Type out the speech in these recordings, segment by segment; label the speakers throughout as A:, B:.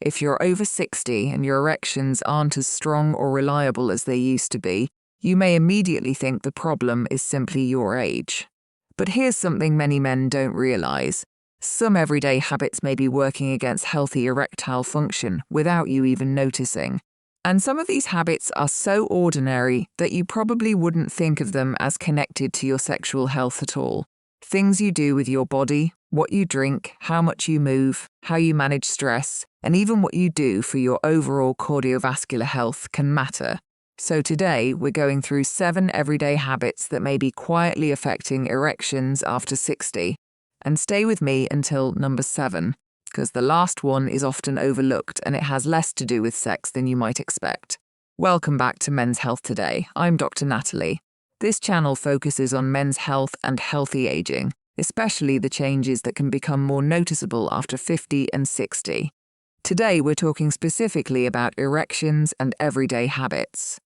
A: If you're over 60 and your erections aren't as strong or reliable as they used to be, you may immediately think the problem is simply your age. But here's something many men don't realize. Some everyday habits may be working against healthy erectile function without you even noticing. And some of these habits are so ordinary that you probably wouldn't think of them as connected to your sexual health at all. Things you do with your body, what you drink, how much you move, how you manage stress, and even what you do for your overall cardiovascular health can matter. So today, we're going through 7 everyday habits that may be quietly affecting erections after 60. And stay with me until number 7, because the last one is often overlooked and it has less to do with sex than you might expect. Welcome back to Men's Health Today. I'm Dr. Natalie. This channel focuses on men's health and healthy aging, especially the changes that can become more noticeable after 50 and 60. Today, we're talking specifically about erections and everyday habits.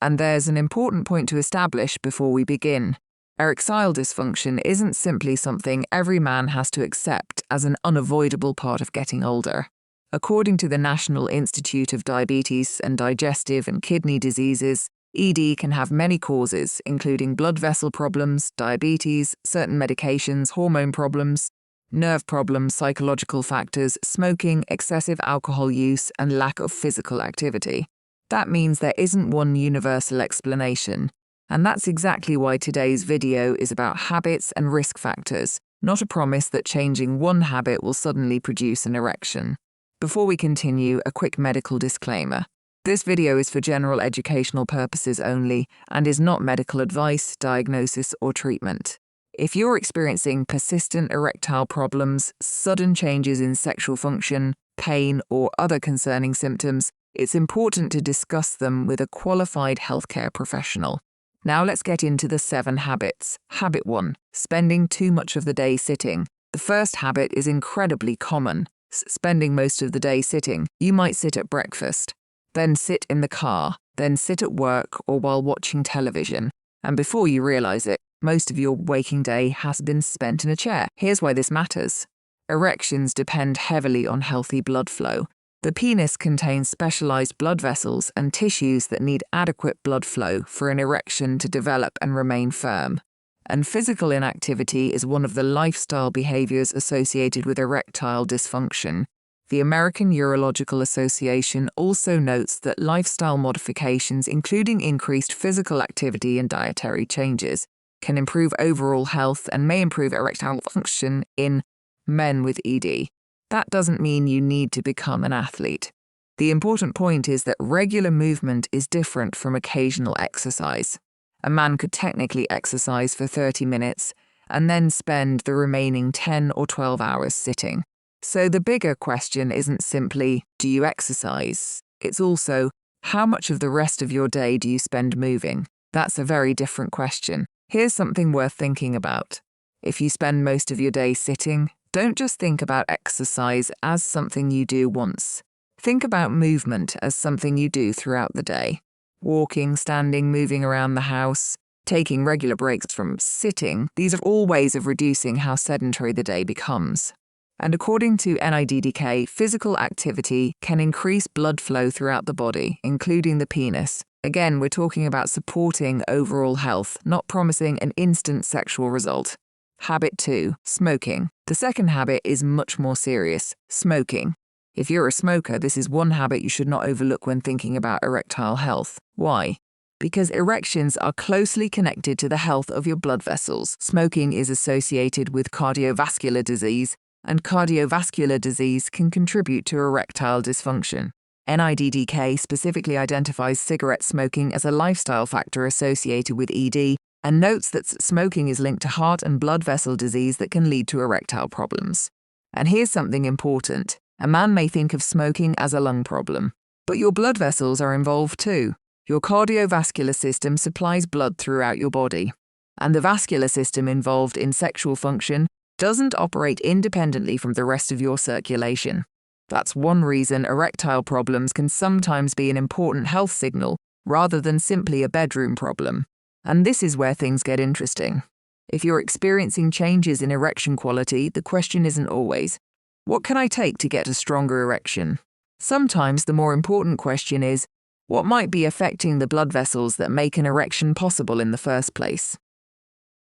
A: And there's an important point to establish before we begin. Erectile dysfunction isn't simply something every man has to accept as an unavoidable part of getting older. According to the National Institute of Diabetes and Digestive and Kidney Diseases, ED can have many causes, including blood vessel problems, diabetes, certain medications, hormone problems, nerve problems, psychological factors, smoking, excessive alcohol use, and lack of physical activity. That means there isn't one universal explanation, and that's exactly why today's video is about habits and risk factors, not a promise that changing one habit will suddenly produce an erection. Before we continue, a quick medical disclaimer. This video is for general educational purposes only and is not medical advice, diagnosis, or treatment. If you're experiencing persistent erectile problems, sudden changes in sexual function, pain, or other concerning symptoms, it's important to discuss them with a qualified healthcare professional. Now let's get into the 7 habits. Habit 1. Spending too much of the day sitting. The first habit is incredibly common. Spending most of the day sitting. You might sit at breakfast, then sit in the car, then sit at work or while watching television. And before you realize it, most of your waking day has been spent in a chair. Here's why this matters. Erections depend heavily on healthy blood flow. The penis contains specialized blood vessels and tissues that need adequate blood flow for an erection to develop and remain firm. And physical inactivity is one of the lifestyle behaviors associated with erectile dysfunction. The American Urological Association also notes that lifestyle modifications, including increased physical activity and dietary changes, can improve overall health and may improve erectile function in men with ED. That doesn't mean you need to become an athlete. The important point is that regular movement is different from occasional exercise. A man could technically exercise for 30 minutes and then spend the remaining 10 or 12 hours sitting. So the bigger question isn't simply, do you exercise? It's also, how much of the rest of your day do you spend moving? That's a very different question. Here's something worth thinking about. If you spend most of your day sitting, don't just think about exercise as something you do once. Think about movement as something you do throughout the day. Walking, standing, moving around the house, taking regular breaks from sitting, these are all ways of reducing how sedentary the day becomes. And according to NIDDK, physical activity can increase blood flow throughout the body, including the penis. Again, we're talking about supporting overall health, not promising an instant sexual result. Habit 2. Smoking. The second habit is much more serious. Smoking. If you're a smoker, this is one habit you should not overlook when thinking about erectile health. Why? Because erections are closely connected to the health of your blood vessels. Smoking is associated with cardiovascular disease, and cardiovascular disease can contribute to erectile dysfunction. NIDDK specifically identifies cigarette smoking as a lifestyle factor associated with ED and notes that smoking is linked to heart and blood vessel disease that can lead to erectile problems. And here's something important. A man may think of smoking as a lung problem, but your blood vessels are involved too. Your cardiovascular system supplies blood throughout your body, and the vascular system involved in sexual function doesn't operate independently from the rest of your circulation. That's one reason erectile problems can sometimes be an important health signal rather than simply a bedroom problem. And this is where things get interesting. If you're experiencing changes in erection quality, the question isn't always, what can I take to get a stronger erection? Sometimes the more important question is, what might be affecting the blood vessels that make an erection possible in the first place?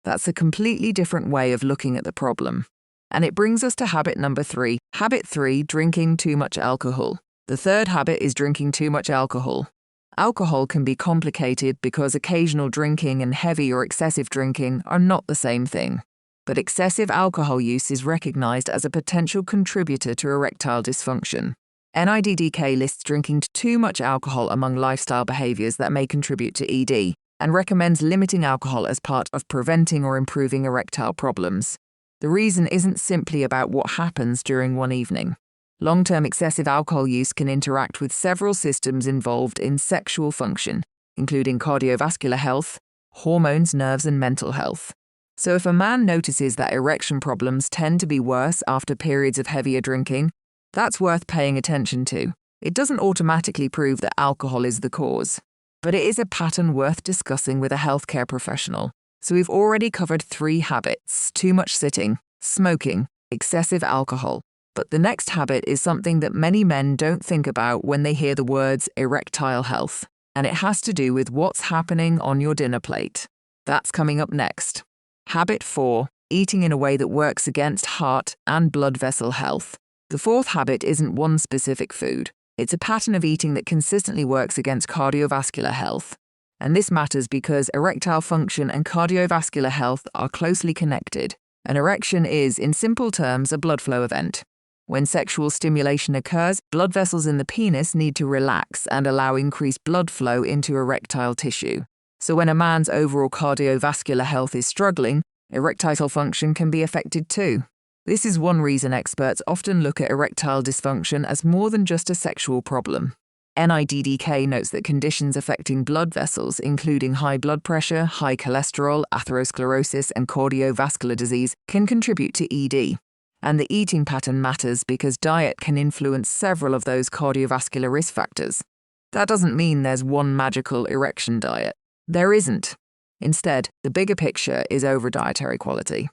A: That's a completely different way of looking at the problem. And it brings us to habit number 3. Habit 3, drinking too much alcohol. The third habit is drinking too much alcohol. Alcohol can be complicated because occasional drinking and heavy or excessive drinking are not the same thing. But excessive alcohol use is recognized as a potential contributor to erectile dysfunction. NIDDK lists drinking too much alcohol among lifestyle behaviors that may contribute to ED and recommends limiting alcohol as part of preventing or improving erectile problems. The reason isn't simply about what happens during one evening. Long-term excessive alcohol use can interact with several systems involved in sexual function, including cardiovascular health, hormones, nerves, and mental health. So if a man notices that erection problems tend to be worse after periods of heavier drinking, that's worth paying attention to. It doesn't automatically prove that alcohol is the cause, but it is a pattern worth discussing with a healthcare professional. So we've already covered 3 habits: too much sitting, smoking, excessive alcohol. But the next habit is something that many men don't think about when they hear the words erectile health, and it has to do with what's happening on your dinner plate. That's coming up next. Habit 4, eating in a way that works against heart and blood vessel health. The 4th habit isn't one specific food. It's a pattern of eating that consistently works against cardiovascular health. And this matters because erectile function and cardiovascular health are closely connected. An erection is, in simple terms, a blood flow event. When sexual stimulation occurs, blood vessels in the penis need to relax and allow increased blood flow into erectile tissue. So when a man's overall cardiovascular health is struggling, erectile function can be affected too. This is one reason experts often look at erectile dysfunction as more than just a sexual problem. NIDDK notes that conditions affecting blood vessels, including high blood pressure, high cholesterol, atherosclerosis, and cardiovascular disease, can contribute to ED. And the eating pattern matters because diet can influence several of those cardiovascular risk factors. That doesn't mean there's one magical erection diet. There isn't. Instead, the bigger picture is over dietary quality.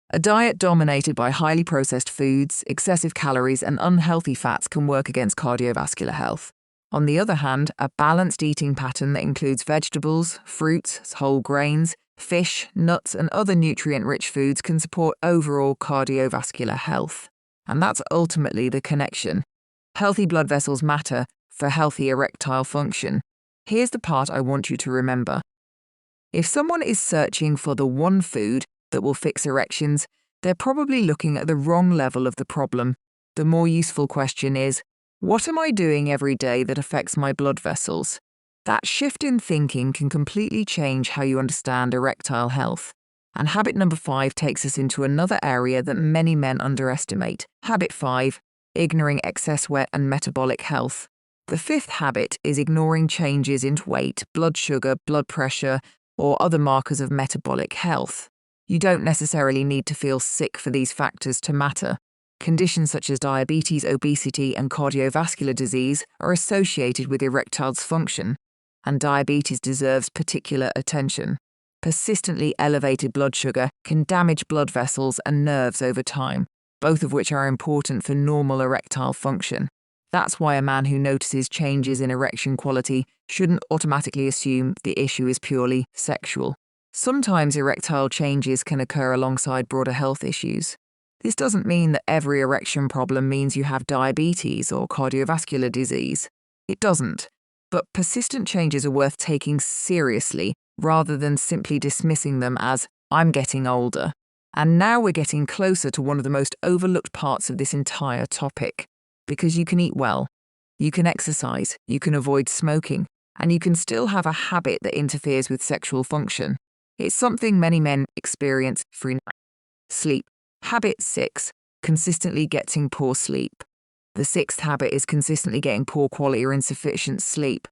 A: A diet dominated by highly processed foods, excessive calories, and unhealthy fats can work against cardiovascular health. On the other hand, a balanced eating pattern that includes vegetables, fruits, whole grains, fish, nuts, and other nutrient-rich foods can support overall cardiovascular health. And that's ultimately the connection. Healthy blood vessels matter for healthy erectile function. Here's the part I want you to remember. If someone is searching for the one food that will fix erections, they're probably looking at the wrong level of the problem. The more useful question is, what am I doing every day that affects my blood vessels? That shift in thinking can completely change how you understand erectile health. And habit number 5 takes us into another area that many men underestimate. Habit 5, ignoring excess weight and metabolic health. The 5th habit is ignoring changes in weight, blood sugar, blood pressure, or other markers of metabolic health. You don't necessarily need to feel sick for these factors to matter. Conditions such as diabetes, obesity, and cardiovascular disease are associated with erectile dysfunction, and diabetes deserves particular attention. Persistently elevated blood sugar can damage blood vessels and nerves over time, both of which are important for normal erectile function. That's why a man who notices changes in erection quality shouldn't automatically assume the issue is purely sexual. Sometimes erectile changes can occur alongside broader health issues. This doesn't mean that every erection problem means you have diabetes or cardiovascular disease. It doesn't. But persistent changes are worth taking seriously rather than simply dismissing them as, I'm getting older. And now we're getting closer to one of the most overlooked parts of this entire topic. Because you can eat well, you can exercise, you can avoid smoking, and you can still have a habit that interferes with sexual function. It's something many men experience through sleep. Habit 6, consistently getting poor sleep. The 6th habit is consistently getting poor quality or insufficient sleep.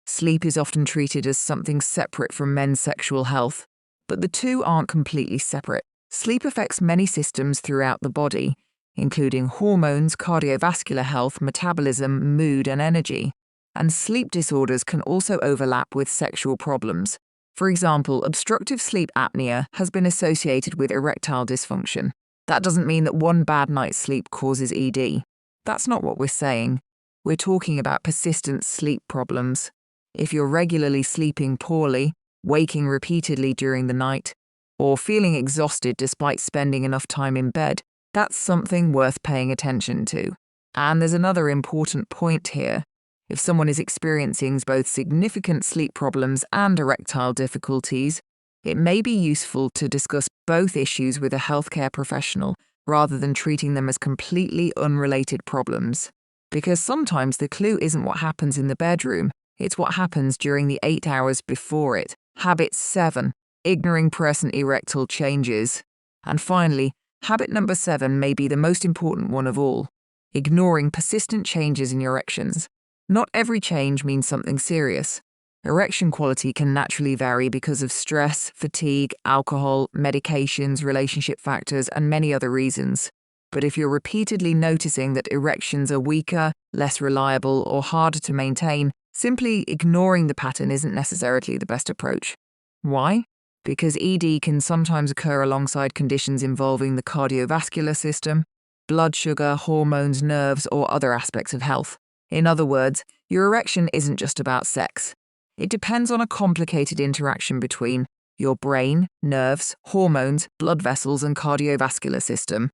A: Sleep is often treated as something separate from men's sexual health, but the two aren't completely separate. Sleep affects many systems throughout the body, including hormones, cardiovascular health, metabolism, mood, and energy. And sleep disorders can also overlap with sexual problems. For example, obstructive sleep apnea has been associated with erectile dysfunction. That doesn't mean that one bad night's sleep causes ED. That's not what we're saying. We're talking about persistent sleep problems. If you're regularly sleeping poorly, waking repeatedly during the night, or feeling exhausted despite spending enough time in bed, that's something worth paying attention to. And there's another important point here. If someone is experiencing both significant sleep problems and erectile difficulties, it may be useful to discuss both issues with a healthcare professional rather than treating them as completely unrelated problems. Because sometimes the clue isn't what happens in the bedroom, it's what happens during the 8 hours before it. Habit 7. Ignoring present erectile changes. And finally, habit number 7 may be the most important one of all. Ignoring persistent changes in your erections. Not every change means something serious. Erection quality can naturally vary because of stress, fatigue, alcohol, medications, relationship factors, and many other reasons. But if you're repeatedly noticing that erections are weaker, less reliable, or harder to maintain, simply ignoring the pattern isn't necessarily the best approach. Why? Because ED can sometimes occur alongside conditions involving the cardiovascular system, blood sugar, hormones, nerves, or other aspects of health. In other words, your erection isn't just about sex. It depends on a complicated interaction between your brain, nerves, hormones, blood vessels, and cardiovascular system.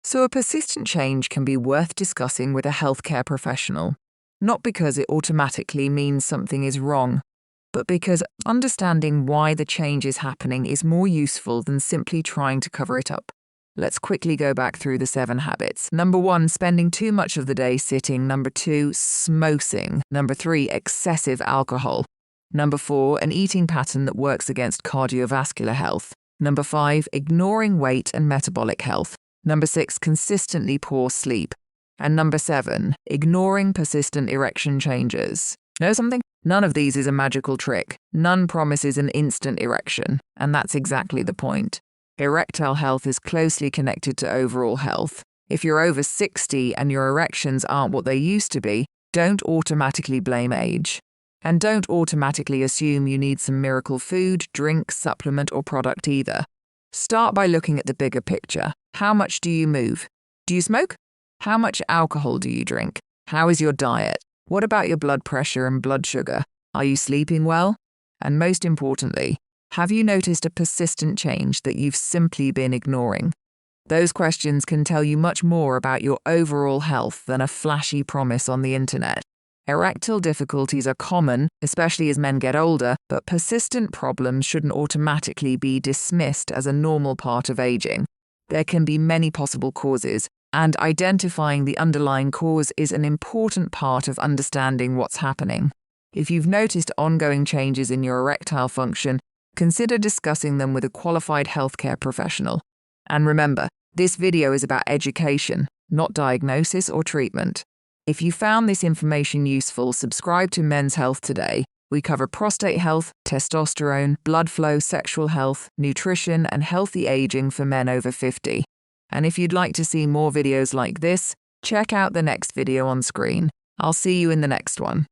A: So a persistent change can be worth discussing with a healthcare professional, not because it automatically means something is wrong, but because understanding why the change is happening is more useful than simply trying to cover it up. Let's quickly go back through the 7 habits. Number 1, spending too much of the day sitting. Number 2, smoking. Number 3, excessive alcohol. Number 4, an eating pattern that works against cardiovascular health. Number 5, ignoring weight and metabolic health. Number 6, consistently poor sleep. And number 7, ignoring persistent erection changes. Know something? None of these is a magical trick. None promises an instant erection, and that's exactly the point. Erectile health is closely connected to overall health. If you're over 60 and your erections aren't what they used to be, don't automatically blame age. And don't automatically assume you need some miracle food, drink, supplement, or product either. Start by looking at the bigger picture. How much do you move? Do you smoke? How much alcohol do you drink? How is your diet? What about your blood pressure and blood sugar? Are you sleeping well? And most importantly, have you noticed a persistent change that you've simply been ignoring? Those questions can tell you much more about your overall health than a flashy promise on the internet. Erectile difficulties are common, especially as men get older, but persistent problems shouldn't automatically be dismissed as a normal part of aging. There can be many possible causes, and identifying the underlying cause is an important part of understanding what's happening. If you've noticed ongoing changes in your erectile function, consider discussing them with a qualified healthcare professional. And remember, this video is about education, not diagnosis or treatment. If you found this information useful, subscribe to Men's Health Today. We cover prostate health, testosterone, blood flow, sexual health, nutrition, and healthy aging for men over 50. And if you'd like to see more videos like this, check out the next video on screen. I'll see you in the next one.